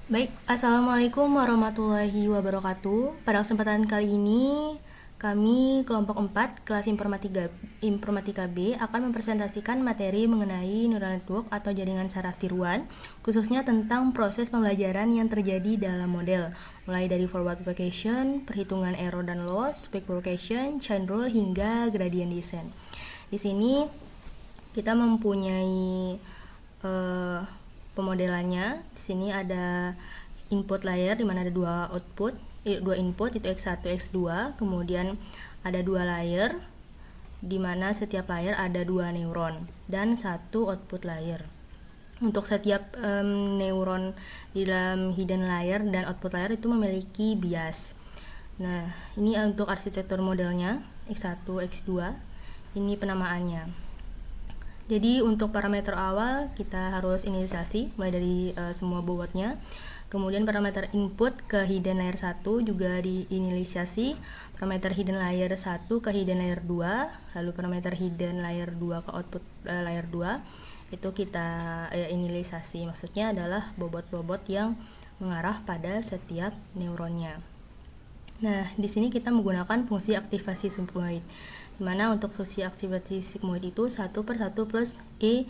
Baik, Assalamualaikum warahmatullahi wabarakatuh. Pada kesempatan kali ini, kami kelompok 4 kelas Informatika B akan mempresentasikan materi mengenai neural network atau jaringan saraf tiruan, khususnya tentang proses pembelajaran yang terjadi dalam model, mulai dari forward propagation, perhitungan error dan loss, backpropagation, chain rule, hingga gradient descent. Di sini kita mempunyai pemodelannya. Di sini ada input layer di mana ada dua input itu X1, X2. Kemudian ada dua layer di mana setiap layer ada dua neuron dan satu output layer. Untuk setiap neuron di dalam hidden layer dan output layer itu memiliki bias. Nah, ini untuk arsitektur modelnya X1, X2. Ini penamaannya. Jadi untuk parameter awal kita harus inisialisasi mulai dari semua bobotnya. Kemudian parameter input ke hidden layer 1 juga diinisialisasi, parameter hidden layer 1 ke hidden layer 2, lalu parameter hidden layer 2 ke output layer 2 itu kita inisialisasi. Maksudnya adalah bobot-bobot yang mengarah pada setiap neuronnya. Nah, di sini kita menggunakan fungsi aktivasi sigmoid, di mana untuk fungsi aktivasi sigmoid itu 1/1 plus E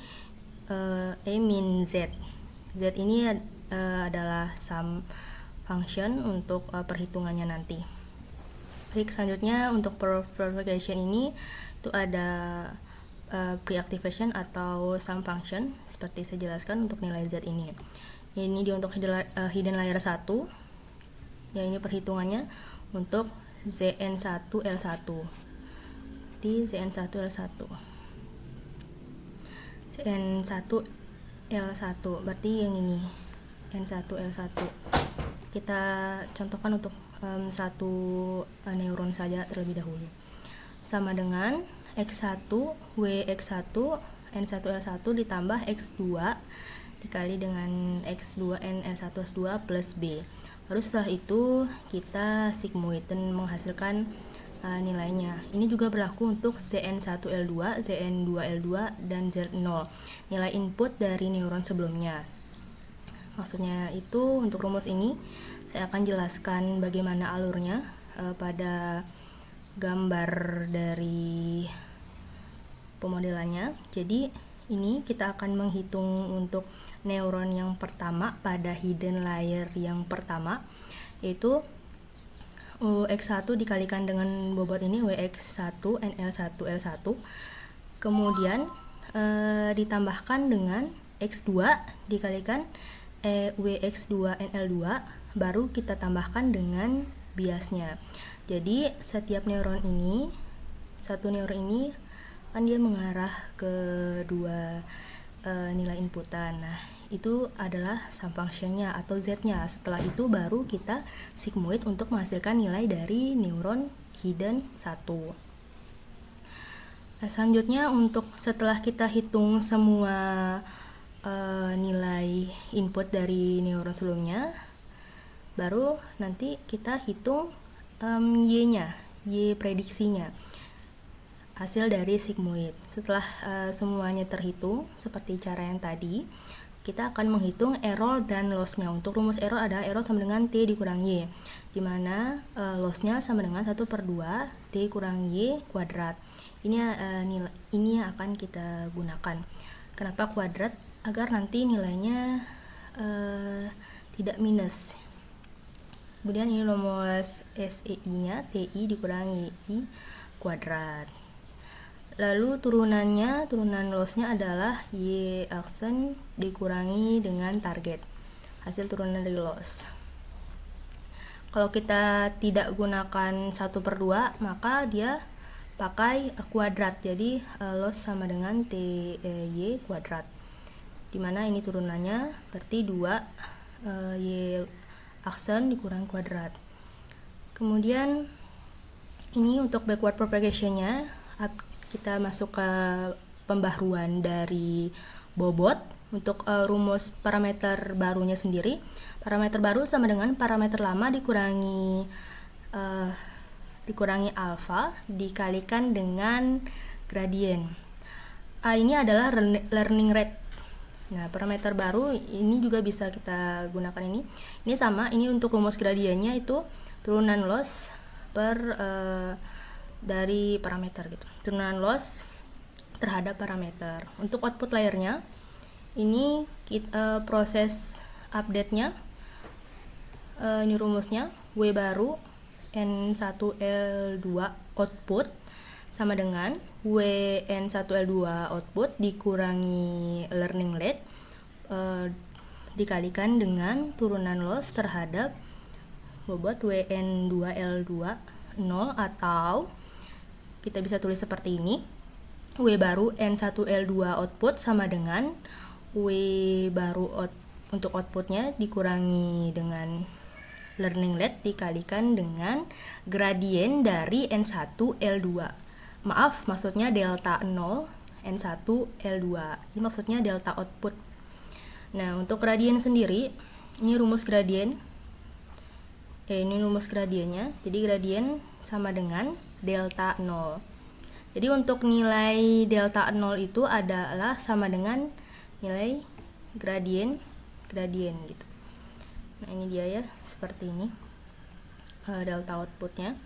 min Z. Z ini adalah sum function untuk perhitungannya nanti. Baik, selanjutnya untuk propagation ini itu ada pre-activation atau sum function seperti saya jelaskan untuk nilai Z ini. Ini di untuk hidden layer 1. Ya, ini perhitungannya untuk Zn1L1 di Zn1L1 Zn1L1 berarti yang ini N1L1. Kita contohkan untuk satu neuron saja terlebih dahulu, sama dengan X1 WX1 N1L1 ditambah X2 dikali dengan X2 NL1S2 plus B. Lalu setelah itu kita sigmoid dan menghasilkan nilainya. Ini juga berlaku untuk Zn1L2, Zn2L2, dan Z0, nilai input dari neuron sebelumnya. Maksudnya itu untuk rumus ini saya akan jelaskan bagaimana alurnya pada gambar dari pemodelannya. Jadi ini kita akan menghitung untuk neuron yang pertama pada hidden layer yang pertama, yaitu X1 dikalikan dengan bobot ini WX1 NL1L1, kemudian ditambahkan dengan X2 dikalikan WX2 NL2, baru kita tambahkan dengan biasnya. Jadi setiap neuron ini, satu neuron ini kan dia mengarah ke dua nilai inputan. Nah, itu adalah sum function-nya atau Z-nya. Setelah itu baru kita sigmoid untuk menghasilkan nilai dari neuron hidden 1. Nah, selanjutnya untuk setelah kita hitung semua nilai input dari neuron sebelumnya, baru nanti kita hitung Y-nya, Y prediksinya, hasil dari sigmoid. Setelah semuanya terhitung seperti cara yang tadi, kita akan menghitung error dan loss-nya. Untuk rumus error adalah error sama dengan T dikurang Y, di mana loss-nya sama dengan 1/2 T kurang Y kuadrat. Ini yang akan kita gunakan. Kenapa kuadrat? Agar nanti nilainya tidak minus. Kemudian ini rumus SEI-nya, TI dikurangi I kuadrat. Lalu turunan loss-nya adalah Y aksen dikurangi dengan target, hasil turunan dari loss. Kalau kita tidak gunakan 1/2, maka dia pakai kuadrat, jadi loss sama dengan TY kuadrat, dimana ini turunannya berarti 2 Y aksen dikurangi kuadrat. Kemudian ini untuk backward propagation-nya, kita masuk ke pembaharuan dari bobot. Untuk rumus parameter barunya sendiri, parameter baru sama dengan parameter lama dikurangi alfa dikalikan dengan gradient. A ini adalah learning rate Nah, parameter baru ini juga bisa kita gunakan ini. Ini sama, ini untuk rumus gradiennya itu turunan loss per dari parameter gitu. Turunan loss terhadap parameter. Untuk output layernya, ini proses update-nya, ini rumusnya W baru N1L2 output sama dengan WN1L2 output dikurangi learning rate dikalikan dengan turunan loss terhadap bobot WN2L2 0, atau kita bisa tulis seperti ini, W baru N1L2 output sama dengan W baru untuk outputnya dikurangi dengan learning rate dikalikan dengan gradien dari N1L2. Maaf, maksudnya delta 0 N1L2. Ini maksudnya delta output. Nah, untuk gradien sendiri, ini rumus gradien. Ini rumus gradiennya. Jadi gradien sama dengan delta 0. Jadi untuk nilai delta 0 itu adalah sama dengan nilai gradien gitu. Nah, ini dia ya, seperti ini delta outputnya.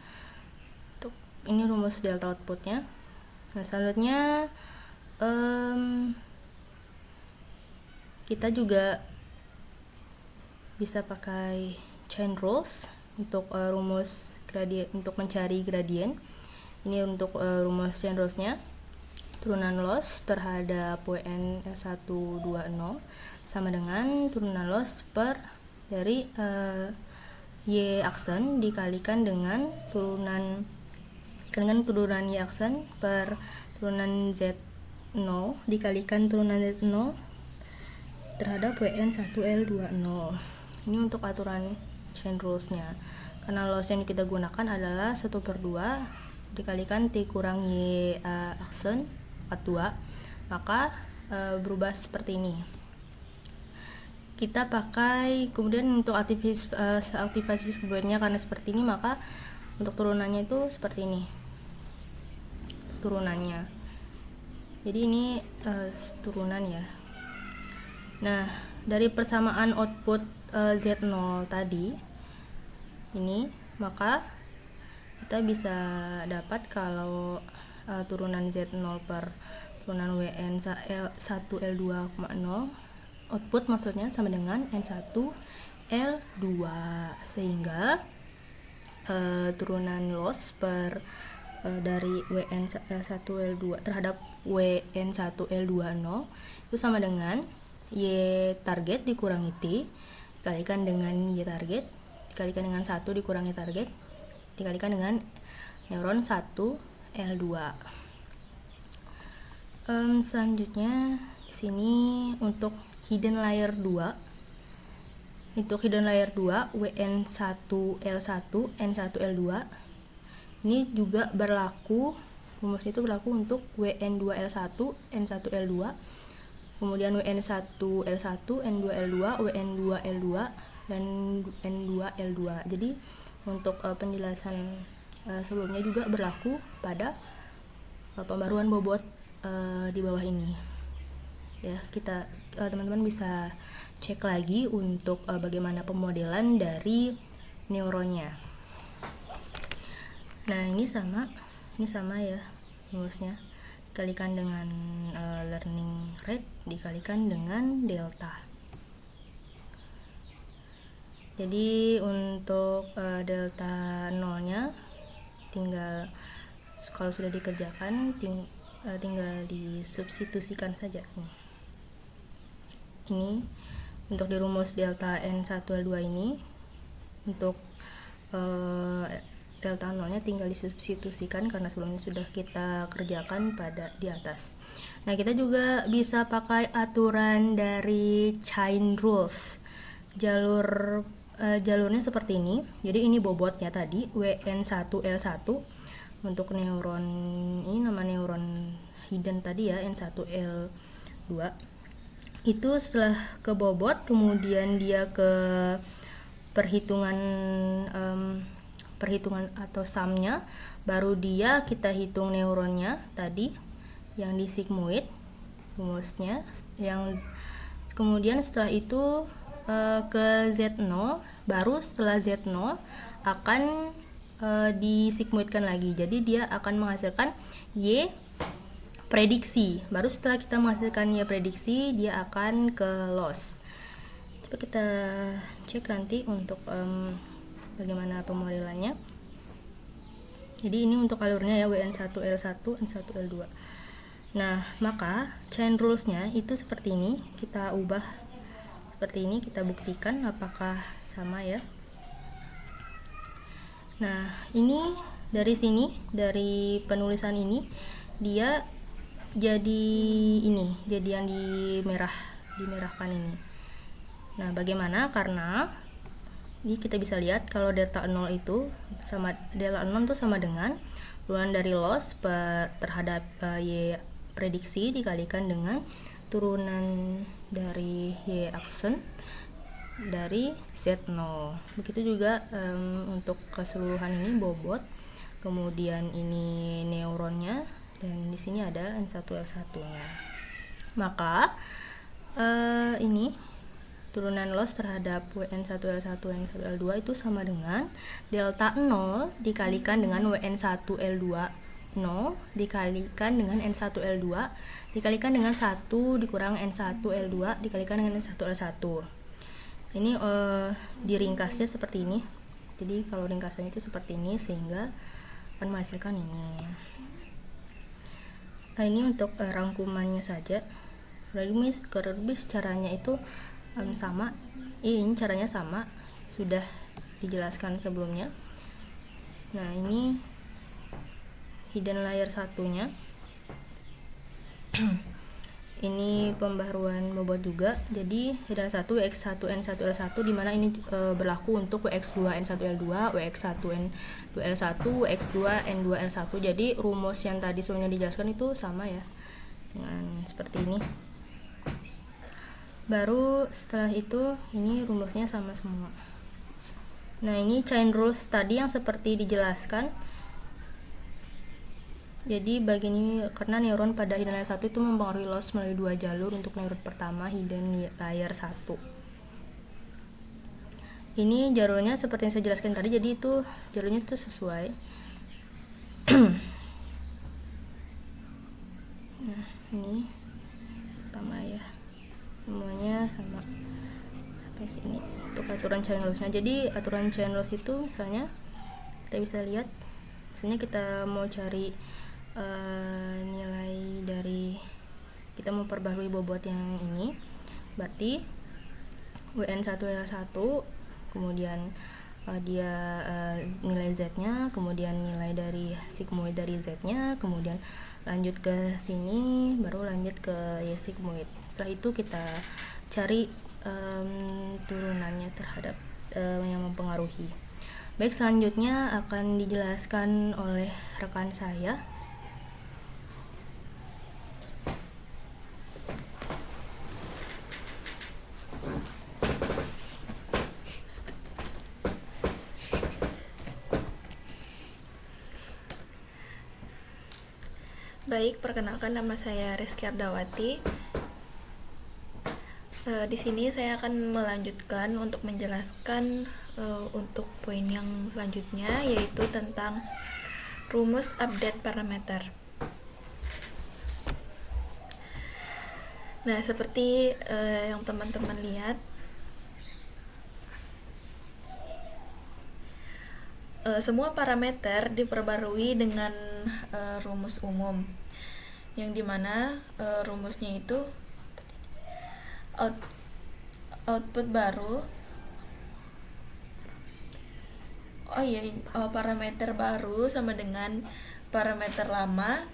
Ini rumus delta outputnya. Nah, selanjutnya kita juga bisa pakai chain rules untuk rumus gradien, untuk mencari gradien. Ini untuk rumus chain rulesnya, turunan loss terhadap WN120 sama dengan turunan loss per dari Y aksen dikalikan dengan turunan Y aksen per turunan Z0 dikalikan turunan Z0 terhadap WN1L20. Ini untuk aturan chain rules-nya. Karena loss yang kita gunakan adalah 1/2 dikalikan T kurang Y aksen 42, maka berubah seperti ini. Kita pakai kemudian untuk aktivasi sebenarnya, karena seperti ini maka untuk turunannya itu seperti ini turunannya. Jadi ini turunan ya. Nah, dari persamaan output Z0 tadi ini, maka kita bisa dapat kalau turunan Z0 per turunan WN1L2,0 output maksudnya sama dengan N1L2, sehingga turunan loss per dari WN1L2 terhadap WN1L20 itu sama dengan Y target dikurangi T dikalikan dengan Y target dikalikan dengan 1 dikurangi target dikalikan dengan neuron 1L2. Selanjutnya di sini untuk hidden layer 2. Untuk hidden layer 2 WN1L1 N1L2 ini juga berlaku, rumus itu berlaku untuk WN2L1 N1L2, kemudian WN1L1 N2L2 WN2L2 dan N2L2. Jadi untuk penjelasan sebelumnya juga berlaku pada pembaruan bobot di bawah ini ya. Kita teman-teman bisa cek lagi untuk bagaimana pemodelan dari neuronnya. Nah, ini sama ya rumusnya, dikalikan dengan learning rate dikalikan dengan delta. Jadi untuk delta 0-nya tinggal kalau sudah dikerjakan tinggal disubstitusikan saja. Ini untuk di rumus delta N1L2 ini, untuk delta 0-nya tinggal disubstitusikan karena sebelumnya sudah kita kerjakan pada di atas. Nah, kita juga bisa pakai aturan dari chain rules. Jalurnya seperti ini. Jadi ini bobotnya tadi WN1L1 untuk neuron ini, nama neuron hidden tadi ya N1L2. Itu setelah ke bobot kemudian dia ke perhitungan atau sumnya, baru dia kita hitung neuronnya tadi yang di sigmoid rumusnya, yang Kemudian setelah itu ke Z0, baru setelah Z0 akan disigmoidkan lagi. Jadi dia akan menghasilkan Y prediksi. Baru setelah kita menghasilkan Y prediksi, dia akan ke loss. Coba kita cek nanti untuk bagaimana pemodelannya. Jadi ini untuk alurnya ya, WN1L1, N1L2. Nah, maka chain rules-nya itu seperti ini. Kita ubah seperti ini, kita buktikan apakah sama ya. Nah, ini dari sini, dari penulisan ini, dia jadi ini, jadi yang dimerahkan ini. Nah, bagaimana? Karena ini kita bisa lihat kalau delta 0 itu sama, delta 0 itu sama dengan turunan dari loss terhadap Y prediksi dikalikan dengan turunan dari Y aksen dari Z0. Begitu juga untuk keseluruhan ini bobot, kemudian ini neuronnya, dan di sini ada N1L1-nya. Maka ini turunan loss terhadap WN1L1 N1L2 itu sama dengan delta 0 dikalikan dengan WN1L2 0 dikalikan dengan N1L2 dikalikan dengan 1 dikurang N1L2 dikalikan dengan N1L1. Ini diringkasnya seperti ini. Jadi kalau ringkasannya itu seperti ini, sehingga akan menghasilkan ini. Nah, ini untuk rangkumannya saja. Lalu caranya itu sama. Ini caranya sama, sudah dijelaskan sebelumnya. Nah, ini hidden layer satunya. Ini pembaharuan bobot juga. Jadi hidden 1 WX1 N1L1, dimana ini berlaku untuk WX2 N1L2, WX1 N2L1, WX2 N2L1. Jadi rumus yang tadi sebelumnya dijelaskan itu sama ya, dengan seperti ini. Baru setelah itu ini rumusnya sama semua. Nah, ini chain rules tadi yang seperti dijelaskan. Jadi bagian ini karena neuron pada hidden layer 1 itu mempengaruhi loss melalui dua jalur. Untuk neuron pertama hidden layer 1, ini jalurnya seperti yang saya jelaskan tadi, jadi itu jalurnya itu sesuai. Nah, ini sama ya, semuanya sama sampai sini untuk aturan chain loss-nya. Jadi aturan chain loss itu misalnya kita bisa lihat, misalnya kita mau cari nilai dari, kita mau perbarui bobot yang ini, berarti WN1L1, kemudian dia nilai Z-nya, kemudian nilai dari sigmoid dari Z-nya, kemudian lanjut ke sini, baru lanjut ke Y sigmoid. Setelah itu kita cari turunannya terhadap yang mempengaruhi. Baik, selanjutnya akan dijelaskan oleh rekan saya. Baik, perkenalkan, nama saya Reski Ardawati. Di sini saya akan melanjutkan untuk menjelaskan untuk poin yang selanjutnya, yaitu tentang rumus update parameter. Nah, seperti yang teman-teman lihat, semua parameter diperbarui dengan rumus umum, yang dimana rumusnya itu output baru, parameter baru sama dengan parameter lama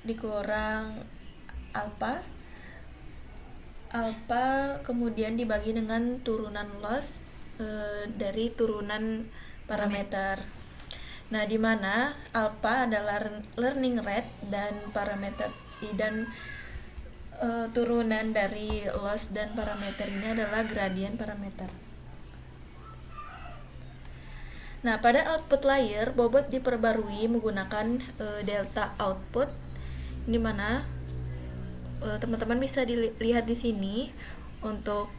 dikurang alpha kemudian dibagi dengan turunan loss dari turunan parameter. Nah, di mana alpha adalah learning rate dan parameter dan turunan dari loss dan parameter ini adalah gradient parameter. Nah, pada output layer bobot diperbarui menggunakan delta output, di mana teman-teman bisa dilihat di sini untuk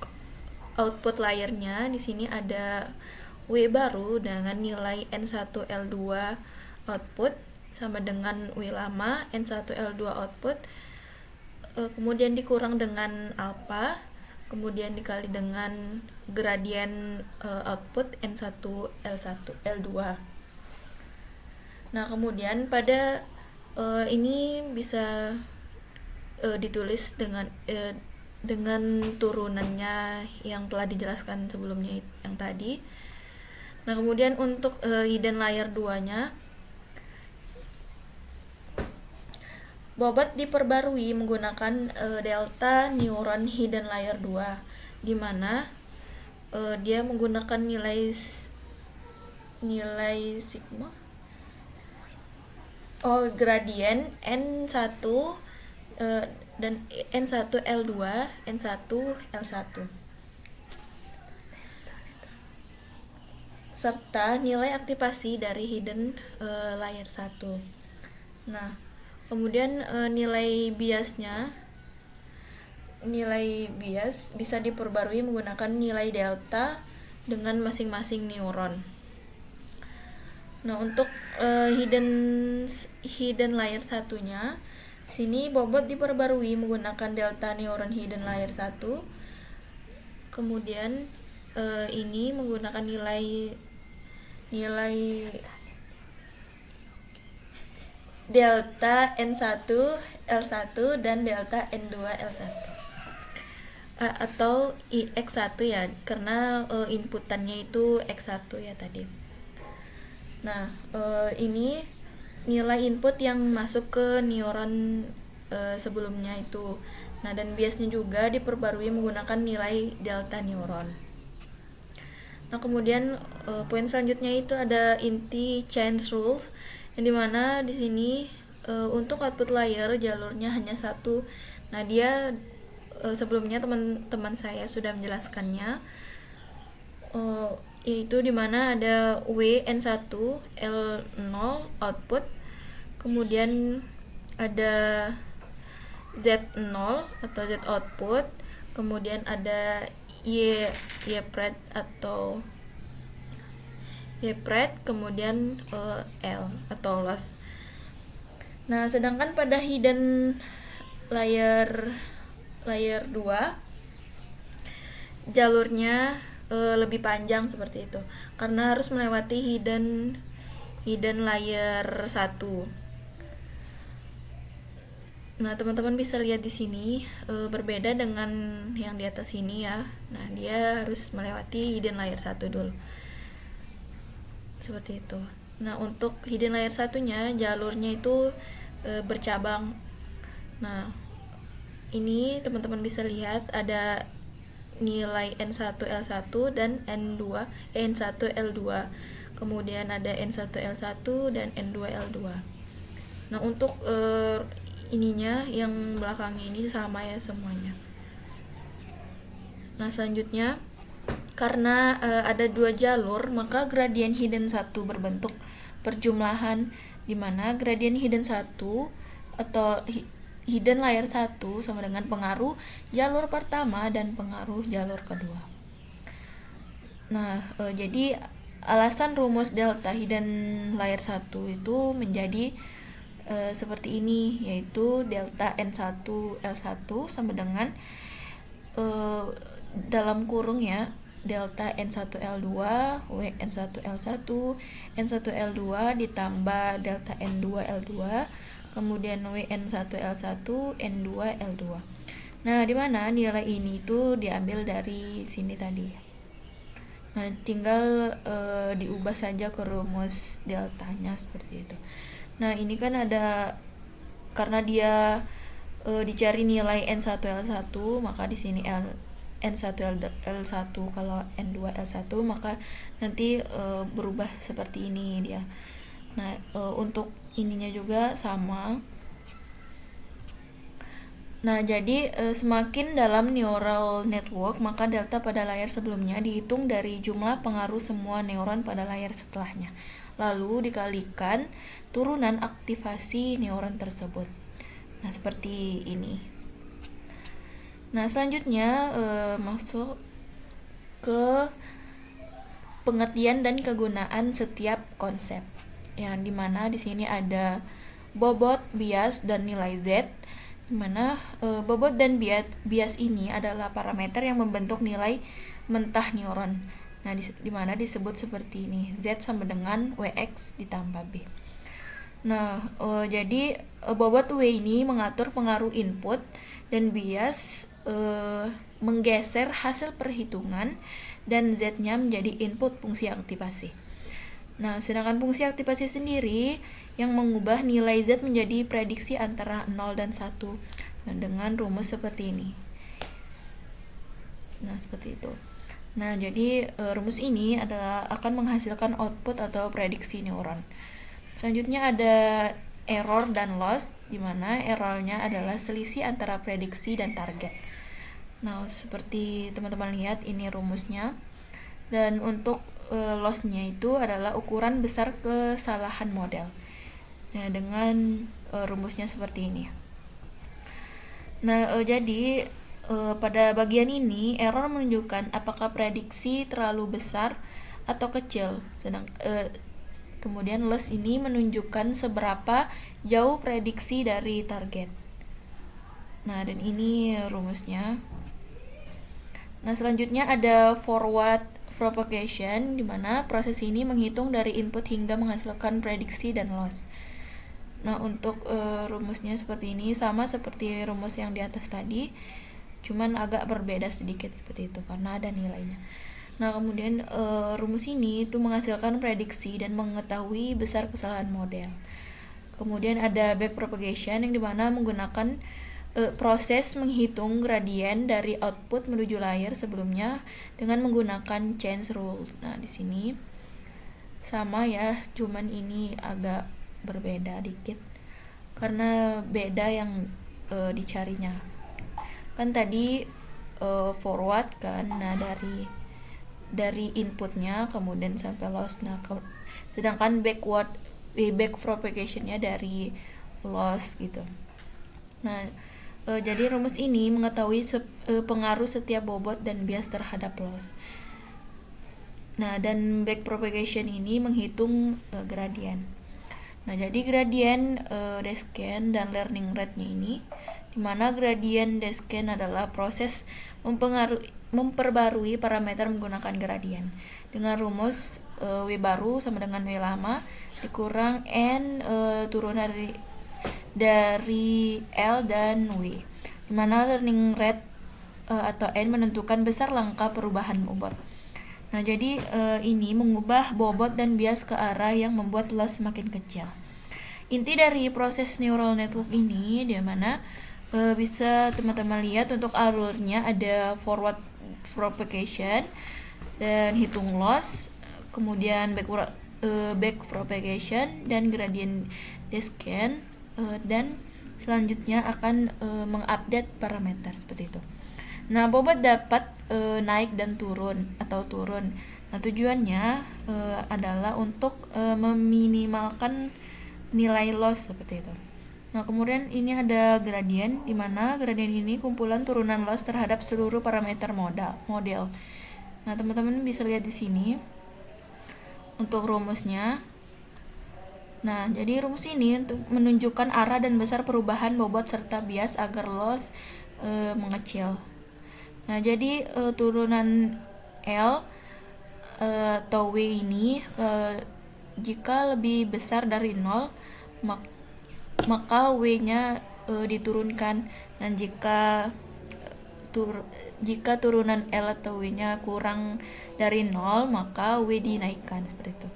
output layernya di sini ada W baru dengan nilai N1L2 output sama dengan W lama N1L2 output, kemudian dikurang dengan alpha, kemudian dikali dengan gradien output N1L2. Nah, kemudian pada ini bisa ditulis dengan turunannya yang telah dijelaskan sebelumnya yang tadi. Nah, kemudian untuk hidden layer 2-nya, bobot diperbarui menggunakan delta neuron hidden layer 2, di mana dia menggunakan nilai sigma gradien N1 dan N1L2, N1L1, serta nilai aktivasi dari hidden layer 1. Nah, kemudian nilai bias bisa diperbarui menggunakan nilai delta dengan masing-masing neuron. Nah, untuk hidden layer 1-nya, sini bobot diperbarui menggunakan delta neuron hidden layer 1. Kemudian ini menggunakan nilai delta N1 L1 dan delta N2 L1, atau X1 ya, karena inputannya itu X1 ya tadi. Nah, ini nilai input yang masuk ke neuron sebelumnya itu. Nah, dan biasnya juga diperbarui menggunakan nilai delta neuron. Nah, kemudian poin selanjutnya itu ada inti change rules, yang dimana di sini untuk output layer jalurnya hanya satu. Nah, dia sebelumnya teman-teman saya sudah menjelaskannya, yaitu dimana ada WN1 L0 output, kemudian ada Z0 atau Z output, kemudian ada Y-pred atau Y-pred, kemudian L atau loss. Nah, sedangkan pada hidden layer 2 jalurnya lebih panjang seperti itu, karena harus melewati hidden layer 1. Nah, teman-teman bisa lihat di sini berbeda dengan yang di atas ini ya. Nah, dia harus melewati hidden layer 1 dulu. Seperti itu. Nah, untuk hidden layer 1-nya jalurnya itu bercabang. Nah, ini teman-teman bisa lihat ada nilai N1L1 dan N1L2. Kemudian ada N1L1 dan N2L2. Nah, untuk ininya yang belakangnya ini sama ya semuanya. Nah, selanjutnya karena ada dua jalur, maka gradien hidden 1 berbentuk perjumlahan, di mana gradien hidden 1 atau hidden layer 1 sama dengan pengaruh jalur pertama dan pengaruh jalur kedua. Nah, jadi alasan rumus delta hidden layer 1 itu menjadi seperti ini, yaitu delta N1 L1 sama dengan dalam kurung ya, delta N1 L2 W N1 L1 N1 L2 ditambah delta N2 L2, kemudian W N1 L1 N2 L2. Nah, di mana nilai ini tuh diambil dari sini tadi. Nah, tinggal diubah saja ke rumus deltanya seperti itu. Nah, ini kan ada, karena dia dicari nilai N1 L1, maka di sini N1 L1, kalau N2 L1 maka nanti berubah seperti ini dia. Nah, untuk ininya juga sama. Nah, jadi semakin dalam neural network, maka delta pada layar sebelumnya dihitung dari jumlah pengaruh semua neuron pada layar setelahnya, lalu dikalikan turunan aktivasi neuron tersebut. Nah, seperti ini. Nah, selanjutnya masuk ke pengertian dan kegunaan setiap konsep. Yang dimana di sini ada bobot, bias, dan nilai Z. Dimana bobot dan bias ini adalah parameter yang membentuk nilai mentah neuron. Nah, dimana disebut seperti ini, Z sama dengan Wx ditambah B. Nah, jadi bobot W ini mengatur pengaruh input dan bias menggeser hasil perhitungan dan Z-nya menjadi input fungsi aktivasi. Nah, sedangkan fungsi aktivasi sendiri yang mengubah nilai Z menjadi prediksi antara 0 dan 1. Nah, dengan rumus seperti ini. Nah, seperti itu. Nah, jadi rumus ini adalah akan menghasilkan output atau prediksi neuron. Selanjutnya ada error dan loss, di mana errornya adalah selisih antara prediksi dan target. Nah, seperti teman-teman lihat ini rumusnya. Dan untuk loss-nya itu adalah ukuran besar kesalahan model. Nah, dengan rumusnya seperti ini. Nah, jadi pada bagian ini error menunjukkan apakah prediksi terlalu besar atau kecil. Kemudian loss ini menunjukkan seberapa jauh prediksi dari target. Nah, dan ini rumusnya. Nah, selanjutnya ada forward propagation, di mana proses ini menghitung dari input hingga menghasilkan prediksi dan loss. Nah, untuk rumusnya seperti ini, sama seperti rumus yang di atas tadi, cuman agak berbeda sedikit seperti itu karena ada nilainya. Nah, kemudian rumus ini itu menghasilkan prediksi dan mengetahui besar kesalahan model. Kemudian ada backpropagation yang dimana menggunakan proses menghitung gradien dari output menuju layer sebelumnya dengan menggunakan chain rule. Nah, di sini sama ya, cuman ini agak berbeda dikit karena beda yang dicarinya. Kan tadi forward kan, nah dari inputnya kemudian sampai loss. Nah, sedangkan back propagationnya dari loss gitu. Nah, jadi rumus ini mengetahui pengaruh setiap bobot dan bias terhadap loss. Nah, dan back propagation ini menghitung gradien. Nah, jadi gradien descent dan learning rate-nya ini, di mana gradien descent adalah proses memperbarui parameter menggunakan gradien dengan rumus W baru sama dengan W lama dikurang N turun dari L dan W, di mana learning rate atau N menentukan besar langkah perubahan bobot. Nah, jadi ini mengubah bobot dan bias ke arah yang membuat loss semakin kecil. Inti dari proses neural network ini di mana bisa teman-teman lihat untuk alurnya ada forward propagation dan hitung loss, kemudian back propagation dan gradient descent, dan selanjutnya akan mengupdate parameter seperti itu. Nah, bobot dapat naik dan turun atau turun. Nah, tujuannya adalah untuk meminimalkan nilai loss seperti itu. Nah, kemudian ini ada gradien, di mana gradien ini kumpulan turunan loss terhadap seluruh parameter model. Nah, teman-teman bisa lihat di sini untuk rumusnya. Nah, jadi rumus ini untuk menunjukkan arah dan besar perubahan bobot serta bias agar loss mengecil. Nah, jadi turunan L atau W ini jika lebih besar dari 0 maka W-nya diturunkan, dan jika turunan L atau W-nya kurang dari 0 maka W dinaikkan seperti itu.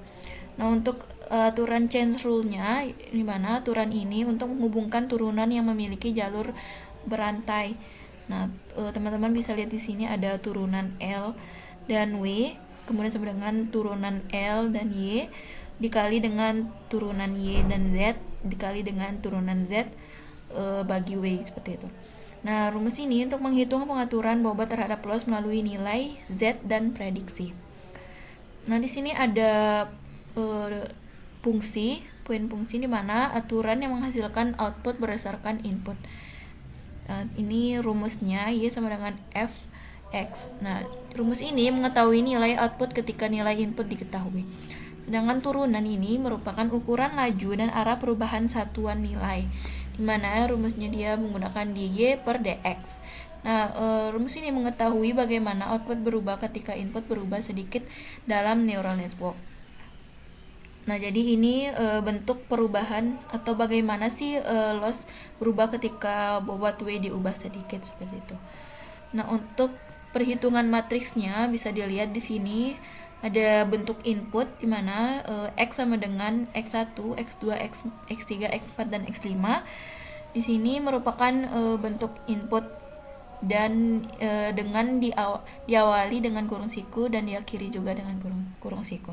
Nah, untuk aturan chain rule-nya, di mana aturan ini untuk menghubungkan turunan yang memiliki jalur berantai. Nah, teman-teman bisa lihat di sini ada turunan L dan W, kemudian sama dengan turunan L dan Y dikali dengan turunan Y dan Z dikali dengan turunan Z bagi W seperti itu. Nah, rumus ini untuk menghitung pengaturan bobot terhadap loss melalui nilai Z dan prediksi. Nah, di sini ada poin fungsi di mana aturan yang menghasilkan output berdasarkan input. Ini rumusnya Y sama dengan Fx. Nah, rumus ini mengetahui nilai output ketika nilai input diketahui. Sedangkan turunan ini merupakan ukuran laju dan arah perubahan satuan nilai, di mana rumusnya dia menggunakan dy per dx. Nah, rumus ini mengetahui bagaimana output berubah ketika input berubah sedikit dalam neural network. Nah, jadi ini bentuk perubahan atau bagaimana sih loss berubah ketika bobot W diubah sedikit seperti itu. Nah, untuk perhitungan matriksnya bisa dilihat di sini ada bentuk input di mana X sama dengan X1, X2, X3, X4 dan X5. Di sini merupakan bentuk input dan dengan diawali dengan kurung siku dan diakhiri juga dengan kurung siku.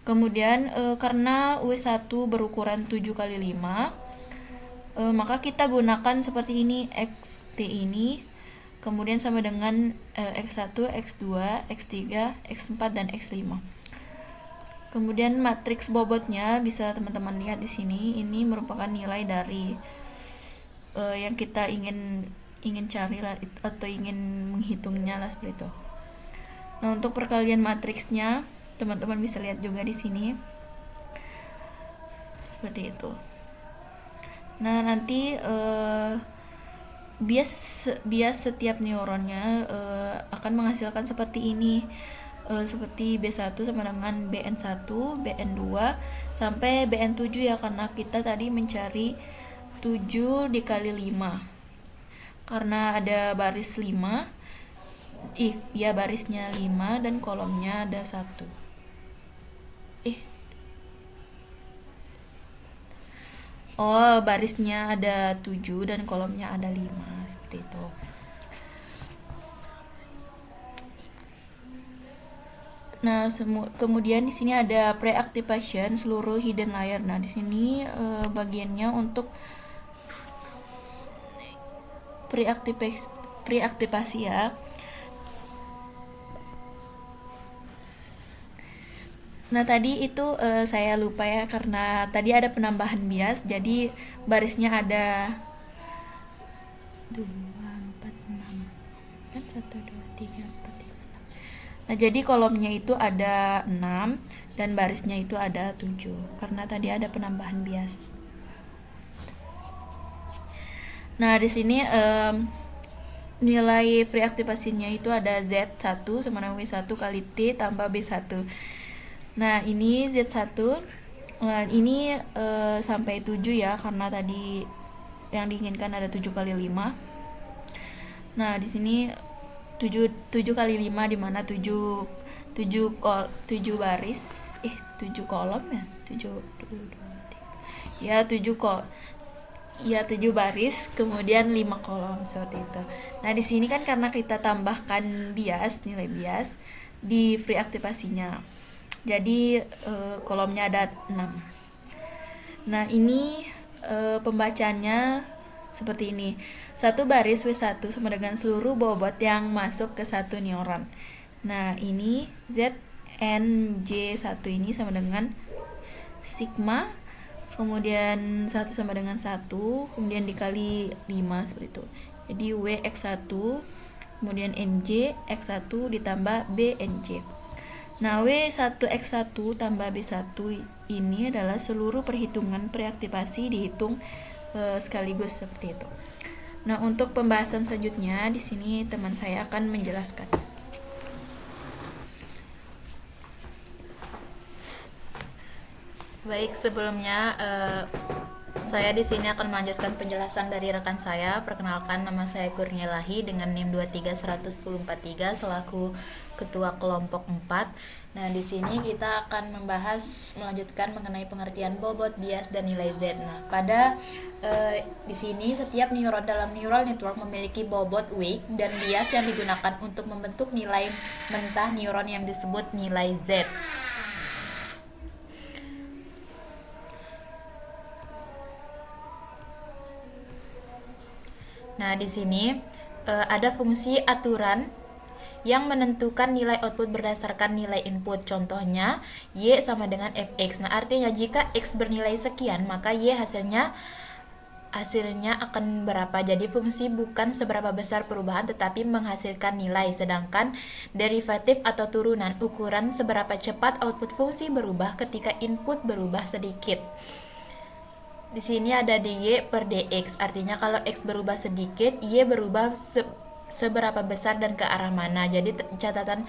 Kemudian karena W1 berukuran 7 kali 5, maka kita gunakan seperti ini, XT ini kemudian sama dengan X1, X2, X3, X4 dan X5. Kemudian matriks bobotnya bisa teman-teman lihat di sini. Ini merupakan nilai dari yang kita ingin cari lah, atau ingin menghitungnya lah seperti itu. Nah, untuk perkalian matriksnya teman-teman bisa lihat juga di sini seperti itu. Nah, nanti bias setiap neuronnya akan menghasilkan seperti ini, seperti B1 sama dengan BN1, BN2 sampai BN7 ya, karena kita tadi mencari 7 dikali 5 karena ada baris 5, barisnya 5 dan kolomnya ada 1. Barisnya ada 7 dan kolomnya ada 5 seperti itu. Nah, kemudian di sini ada pre-activation seluruh hidden layer. Nah, di sini bagiannya untuk preaktivasi ya. Nah, tadi itu saya lupa ya, karena tadi ada penambahan bias, jadi barisnya ada 2, 4, 6 kan 1, 2, 3, 4, 5, 6. Nah, jadi kolomnya itu ada 6 dan barisnya itu ada 7 karena tadi ada penambahan bias. Nah, di sini nilai preaktivasinya itu ada Z1 sama dengan W1 kali T tambah B1. Nah, ini Z1 ini sampai 7 ya, karena tadi yang diinginkan ada 7 kali 5. Nah, di sini 7 kali 5 di mana 7 baris 7 kolom ya. 7 baris kemudian 5 kolom seperti itu. Nah, di sini kan karena kita tambahkan nilai bias di free aktivasinya. Jadi kolomnya ada 6. Nah, ini pembacanya seperti ini. Satu baris W1 sama dengan seluruh bobot yang masuk ke satu neuron. Nah, ini ZNJ1 ini sama dengan sigma, kemudian 1 sama dengan 1, kemudian dikali 5 seperti itu. Jadi WX1 kemudian NJ X1 ditambah BNJ. Nah, W1X1 tambah B1 ini adalah seluruh perhitungan preaktivasi dihitung sekaligus seperti itu. Nah, untuk pembahasan selanjutnya di sini teman saya akan menjelaskan. Baik, sebelumnya saya di sini akan melanjutkan penjelasan dari rekan saya. Perkenalkan, nama saya Kurnialahi dengan NIM 2311043 selaku Ketua Kelompok 4. Nah, di sini kita akan melanjutkan mengenai pengertian bobot, bias, dan nilai Z. Nah, pada di sini setiap neuron dalam neural network memiliki bobot weak dan bias yang digunakan untuk membentuk nilai mentah neuron yang disebut nilai Z. Nah, di sini ada fungsi aturan yang menentukan nilai output berdasarkan nilai input. Contohnya, Y sama dengan Fx. Nah, artinya jika X bernilai sekian, maka Y hasilnya hasilnya akan berapa. Jadi fungsi bukan seberapa besar perubahan tetapi menghasilkan nilai, sedangkan derivatif atau turunan ukuran seberapa cepat output fungsi berubah ketika input berubah sedikit. Di sini ada dy per dx, artinya kalau x berubah sedikit, y berubah seberapa besar dan ke arah mana. Jadi catatan,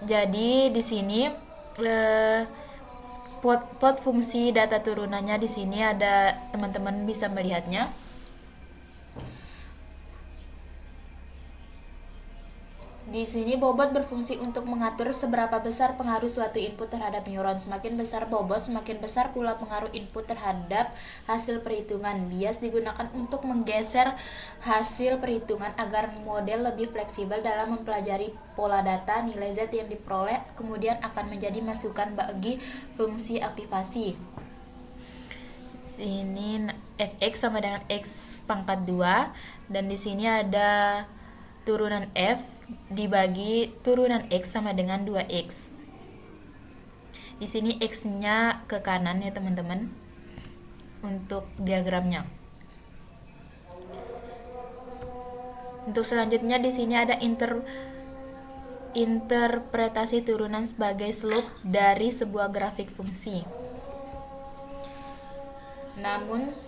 jadi di sini plot fungsi data turunannya di sini ada, teman-teman bisa melihatnya. Di sini bobot berfungsi untuk mengatur seberapa besar pengaruh suatu input terhadap neuron. Semakin besar bobot, semakin besar pula pengaruh input terhadap hasil perhitungan. Bias digunakan untuk menggeser hasil perhitungan agar model lebih fleksibel dalam mempelajari pola data. Nilai Z yang diperoleh kemudian akan menjadi masukan bagi fungsi aktivasi. Sini fx sama dengan x pangkat 2, dan di sini ada turunan f dibagi turunan x sama dengan 2x. Di sini x-nya ke kanan ya teman-teman untuk diagramnya. Untuk selanjutnya di sini ada interpretasi turunan sebagai slope dari sebuah grafik fungsi. Namun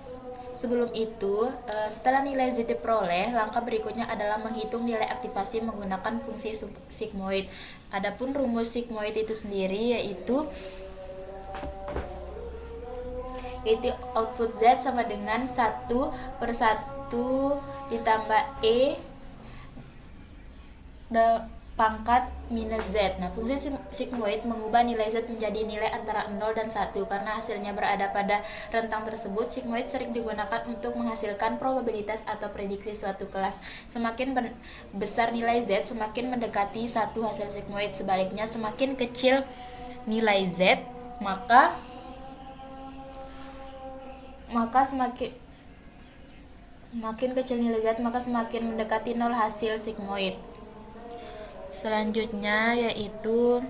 sebelum itu, setelah nilai Z diperoleh, langkah berikutnya adalah menghitung nilai aktivasi menggunakan fungsi sigmoid. Adapun rumus sigmoid itu sendiri yaitu output Z sama dengan 1/1 ditambah E pangkat minus Z. Nah, fungsi sigmoid mengubah nilai Z menjadi nilai antara 0 dan 1. Karena hasilnya berada pada rentang tersebut, sigmoid sering digunakan untuk menghasilkan probabilitas atau prediksi suatu kelas. Semakin besar nilai Z, semakin mendekati satu hasil sigmoid. Sebaliknya, semakin kecil nilai Z, maka semakin kecil nilai Z, maka semakin mendekati 0 hasil sigmoid. Selanjutnya yaitu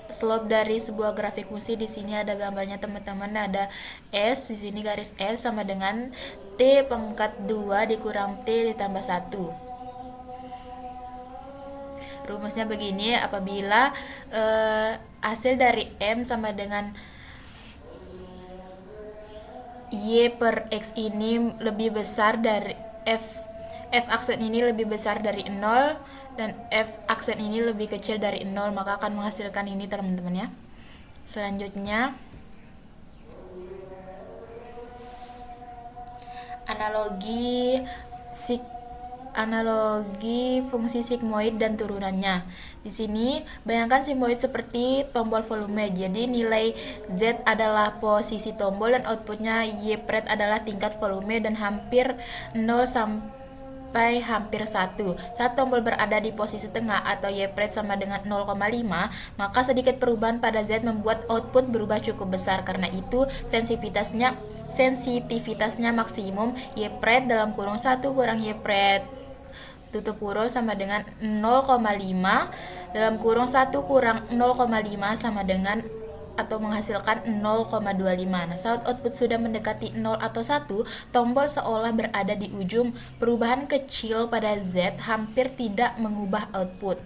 slope dari sebuah grafik fungsi. Di sini ada gambarnya teman-teman, ada S, di sini garis S sama dengan T pangkat 2 dikurang T ditambah 1. Rumusnya begini, apabila hasil dari M sama dengan Y per X ini lebih besar dari F aksen ini lebih besar dari 0 dan F aksen ini lebih kecil dari 0, maka akan menghasilkan ini teman-teman ya. Selanjutnya analogi fungsi sigmoid dan turunannya. Di sini bayangkan sigmoid seperti tombol volume. Jadi nilai Z adalah posisi tombol dan outputnya Y pret adalah tingkat volume dan hampir 0 sampai hampir 1. Saat tombol berada di posisi tengah atau Y pret sama dengan 0,5, maka sedikit perubahan pada Z membuat output berubah cukup besar. Karena itu sensitivitasnya maksimum Y pret dalam kurung 1 kurang Y pret tutup kurung sama dengan 0,5 dalam kurung 1 kurang 0,5 sama dengan atau menghasilkan 0,25. Nah, saat output sudah mendekati 0 atau 1, tombol seolah berada di ujung. Perubahan kecil pada Z hampir tidak mengubah output.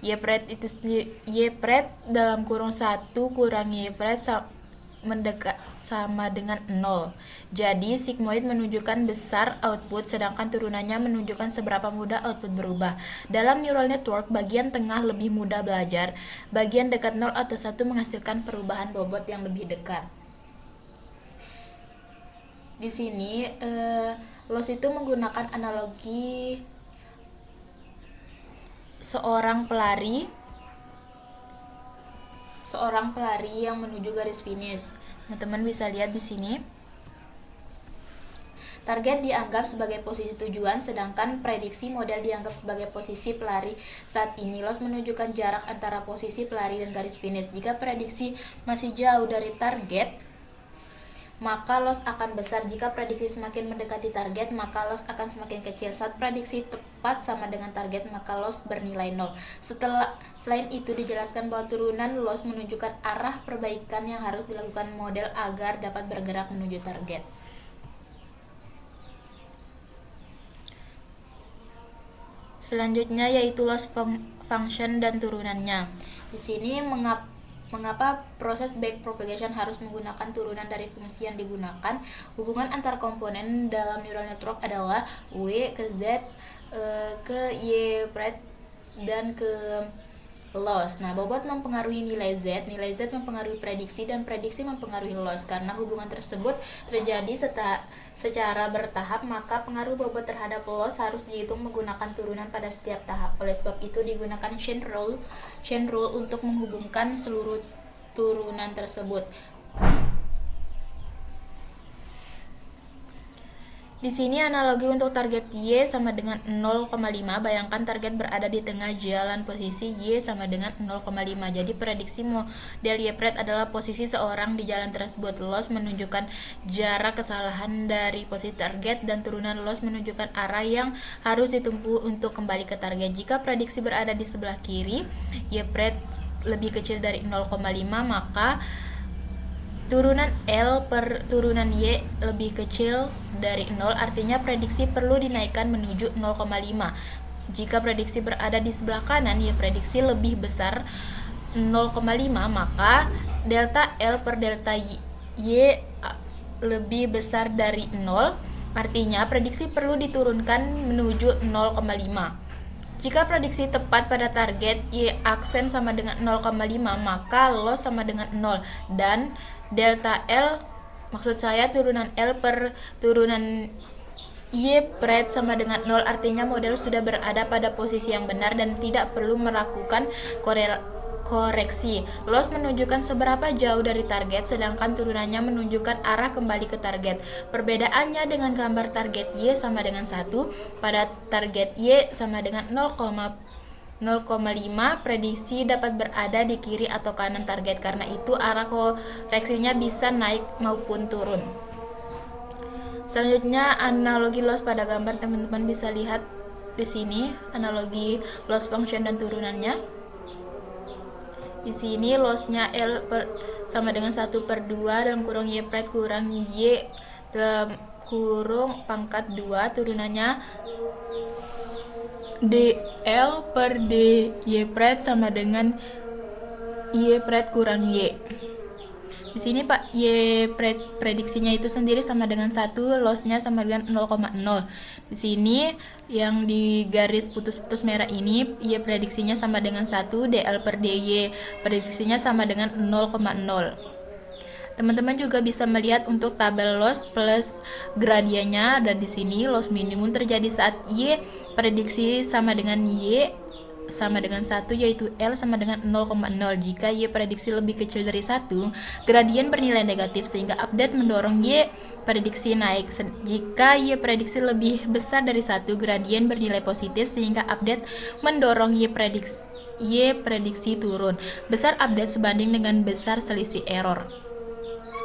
Y pret itu sendiri, Y pret dalam kurung 1 kurang Y pret mendekat sama dengan 0. Jadi sigmoid menunjukkan besar output, sedangkan turunannya menunjukkan seberapa mudah output berubah. Dalam neural network, bagian tengah lebih mudah belajar. Bagian dekat 0 atau 1 menghasilkan perubahan bobot yang lebih dekat. Di sini Loss itu menggunakan analogi seorang pelari yang menuju garis finish. Teman-teman bisa lihat di sini. Target dianggap sebagai posisi tujuan, sedangkan prediksi model dianggap sebagai posisi pelari. Saat ini loss menunjukkan jarak antara posisi pelari dan garis finish. Jika prediksi masih jauh dari target, maka loss akan besar. Jika prediksi semakin mendekati target, maka loss akan semakin kecil. Saat prediksi tepat sama dengan target, maka loss bernilai 0. Selain itu dijelaskan bahwa turunan loss menunjukkan arah perbaikan yang harus dilakukan model agar dapat bergerak menuju target. Selanjutnya yaitu loss function dan turunannya. Di sini mengapa proses back propagation harus menggunakan turunan dari fungsi yang digunakan? Hubungan antar komponen dalam neural network adalah W ke Z ke Y pred dan ke loss. Nah, bobot mempengaruhi nilai Z mempengaruhi prediksi, dan prediksi mempengaruhi loss. Karena hubungan tersebut terjadi secara bertahap, maka pengaruh bobot terhadap loss harus dihitung menggunakan turunan pada setiap tahap. Oleh sebab itu digunakan chain rule untuk menghubungkan seluruh turunan tersebut. Di sini analogi untuk target Y sama dengan 0,5. Bayangkan target berada di tengah jalan, posisi Y sama dengan 0,5. Jadi prediksi model Y pred adalah posisi seorang di jalan tersebut. Loss menunjukkan jarak kesalahan dari posisi target, dan turunan loss menunjukkan arah yang harus ditempuh untuk kembali ke target. Jika prediksi berada di sebelah kiri, Y pred lebih kecil dari 0,5, maka turunan L per turunan Y lebih kecil dari 0, artinya prediksi perlu dinaikkan menuju 0,5. Jika prediksi berada di sebelah kanan, Y prediksi lebih besar 0,5, maka delta L per delta Y lebih besar dari 0, artinya prediksi perlu diturunkan menuju 0,5. Jika prediksi tepat pada target Y aksen sama dengan 0,5, maka loss sama dengan 0, dan delta L, maksud saya turunan L per turunan Y pred sama dengan 0, artinya model sudah berada pada posisi yang benar dan tidak perlu melakukan koreksi. Loss menunjukkan seberapa jauh dari target, sedangkan turunannya menunjukkan arah kembali ke target. Perbedaannya dengan gambar target Y sama dengan 1, pada target Y sama dengan 0,5, prediksi dapat berada di kiri atau kanan target. Karena itu arah koreksinya bisa naik maupun turun. Selanjutnya analogi loss pada gambar, teman-teman bisa lihat di sini analogi loss function dan turunannya. Di sini lossnya L sama dengan 1/2 dalam kurung Y pred kurang Y dalam kurung pangkat 2, turunannya dl per dy pred sama dengan Y pred kurang Y. Di sini Pak, Y prediksinya itu sendiri sama dengan 1, lossnya sama dengan 0,0. Di sini yang di garis putus-putus merah ini, Y prediksinya sama dengan 1, dl per dy prediksinya sama dengan 0,0. Teman-teman juga bisa melihat untuk tabel loss plus gradiennya ada di sini. Loss minimum terjadi saat Y prediksi sama dengan Y sama dengan 1, yaitu L sama dengan 0,0. Jika Y prediksi lebih kecil dari 1, gradien bernilai negatif sehingga update mendorong Y prediksi naik. Jika Y prediksi lebih besar dari 1, gradien bernilai positif sehingga update mendorong Y prediksi turun. Besar update sebanding dengan besar selisih error.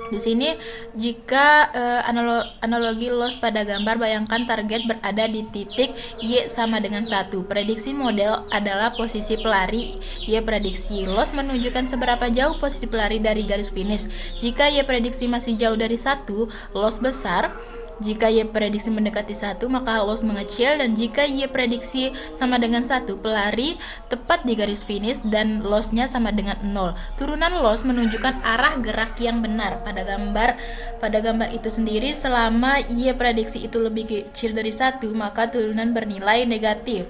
Di sini jika analogi loss pada gambar, bayangkan target berada di titik Y sama dengan 1. Prediksi model adalah posisi pelari Y prediksi. Loss menunjukkan seberapa jauh posisi pelari dari garis finish. Jika Y prediksi masih jauh dari 1, loss besar. Jika Y prediksi mendekati 1, maka loss mengecil, dan jika Y prediksi sama dengan 1, pelari tepat di garis finish dan lossnya sama dengan 0. Turunan loss menunjukkan arah gerak yang benar. Pada gambar itu sendiri, selama Y prediksi itu lebih kecil dari 1, maka turunan bernilai negatif.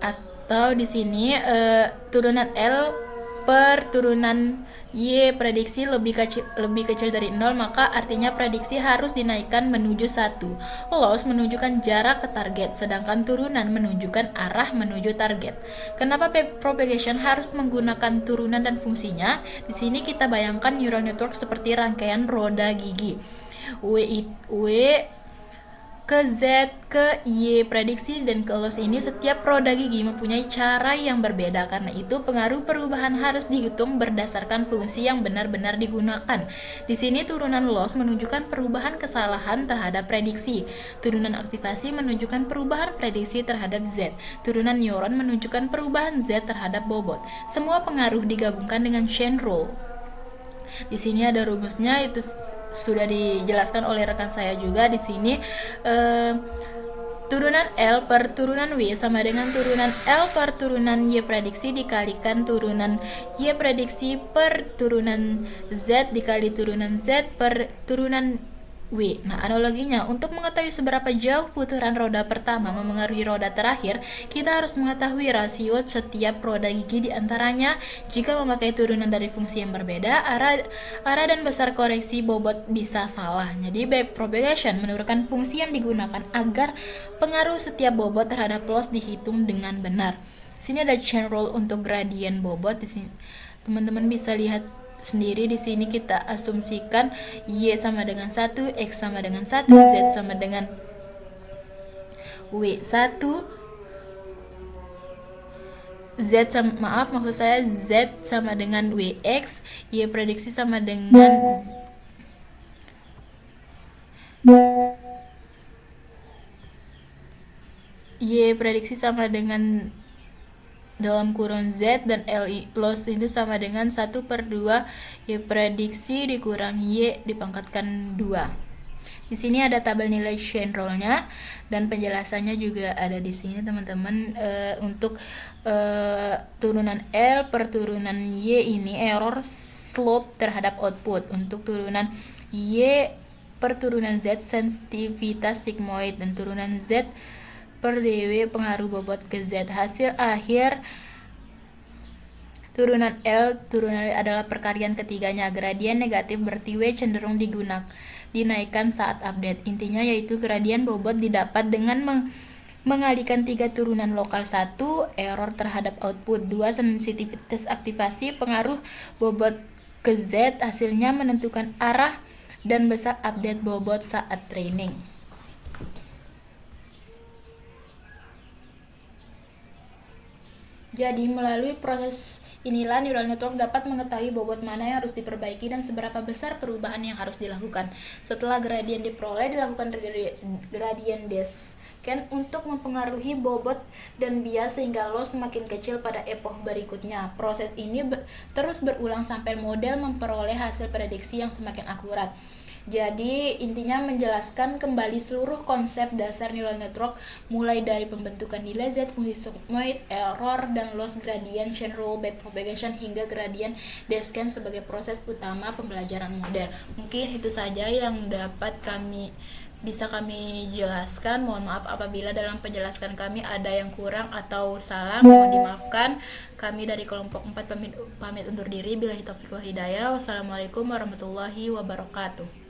Atau di sini turunan L per turunan Y prediksi lebih kecil dari 0, maka artinya prediksi harus dinaikkan menuju 1. Loss menunjukkan jarak ke target, sedangkan turunan menunjukkan arah menuju target. Kenapa back propagation harus menggunakan turunan dan fungsinya? Di sini kita bayangkan neural network seperti rangkaian roda gigi. ke Z, ke Y prediksi dan ke loss ini setiap roda gigi mempunyai cara yang berbeda. Karena itu pengaruh perubahan harus dihitung berdasarkan fungsi yang benar-benar digunakan. Di sini turunan loss menunjukkan perubahan kesalahan terhadap prediksi. Turunan aktivasi menunjukkan perubahan prediksi terhadap Z. Turunan neuron menunjukkan perubahan Z terhadap bobot. Semua pengaruh digabungkan dengan chain rule. Di sini ada rumusnya, itu sudah dijelaskan oleh rekan saya juga di sini. Turunan L per turunan W sama dengan turunan L per turunan Y prediksi dikalikan turunan Y prediksi per turunan Z dikali turunan Z per turunan W. Nah, analoginya, untuk mengetahui seberapa jauh putaran roda pertama memengaruhi roda terakhir, kita harus mengetahui rasio setiap roda gigi di antaranya. Jika memakai turunan dari fungsi yang berbeda, arah dan besar koreksi bobot bisa salah. Jadi backpropagation menurunkan fungsi yang digunakan agar pengaruh setiap bobot terhadap loss dihitung dengan benar. Di sini ada chain rule untuk gradien bobot. Di sini teman-teman bisa lihat sendiri. Di sini kita asumsikan Y sama dengan 1, X sama dengan 1, Z sama dengan W1, Z sama dengan WX, Y prediksi sama dengan dalam kurung Z, dan L loss itu sama dengan 1/2 Y prediksi dikurang Y dipangkatkan 2. Di sini ada tabel nilai chain rule-nya dan penjelasannya juga ada di sini teman-teman. Untuk turunan L per turunan Y ini error slope terhadap output. Untuk turunan Y per turunan Z sensitivitas sigmoid, dan turunan Z per dW pengaruh bobot ke Z. Hasil akhir turunan L adalah perkalian ketiganya. Gradien negatif berarti W cenderung dinaikkan saat update. Intinya yaitu gradien bobot didapat dengan mengalihkan 3 turunan lokal. 1 error terhadap output, 2 sensitivitas aktivasi pengaruh bobot ke Z. Hasilnya menentukan arah dan besar update bobot saat training. Jadi melalui proses inilah neural network dapat mengetahui bobot mana yang harus diperbaiki dan seberapa besar perubahan yang harus dilakukan. Setelah gradien diperoleh, dilakukan gradien descent untuk mempengaruhi bobot dan bias sehingga loss semakin kecil pada epoch berikutnya. Proses ini terus berulang sampai model memperoleh hasil prediksi yang semakin akurat. Jadi intinya menjelaskan kembali seluruh konsep dasar neural network, mulai dari pembentukan nilai Z, fungsi sigmoid, error dan loss, gradient, chain rule, backpropagation hingga gradient descent sebagai proses utama pembelajaran model. Mungkin itu saja yang dapat bisa kami jelaskan. Mohon maaf apabila dalam penjelasan kami ada yang kurang atau salah, mohon dimaafkan. Kami dari kelompok 4 pamit undur diri. Billahi taufiq wal hidayah. Wassalamualaikum warahmatullahi wabarakatuh.